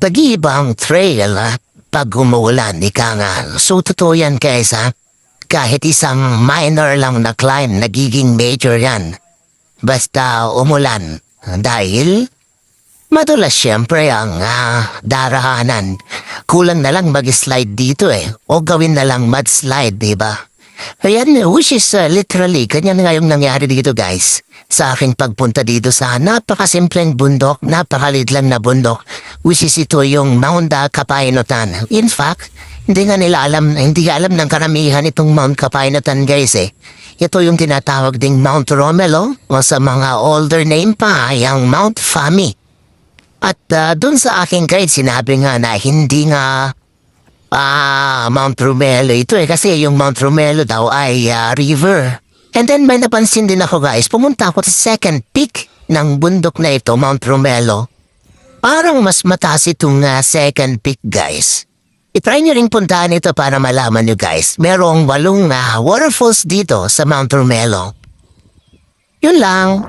Nag-iibang trail pag umuulan, ika nga. So, totoo yan guys ha. Kahit isang minor lang na climb, nagiging major yan. Basta umulan. Dahil madulas syempre ang darahanan. Kulang na lang mag-slide dito o gawin na lang mudslide, diba? Ayan, which is literally, ganyan nga yung nangyari dito guys. Sa aking pagpunta dito sa napakasimpleng bundok, napakalit lang na bundok, which is ito yung Mount Kapainutan. In fact, hindi alam ng karamihan itong Mount Kapainutan guys Ito yung tinatawag ding Mount Romelo o sa mga older name pa yung Mount Fami. At dun sa aking guide sinabi nga na hindi nga Mount Romelo ito kasi yung Mount Romelo daw ay river. And then may napansin din ako guys, pumunta ako sa second peak ng bundok na ito, Mount Romelo. Parang mas mataas itong second peak guys. I-try nyo rin puntahan ito para malaman nyo guys. Merong 8 waterfalls dito sa Mount Romelo. Yun lang.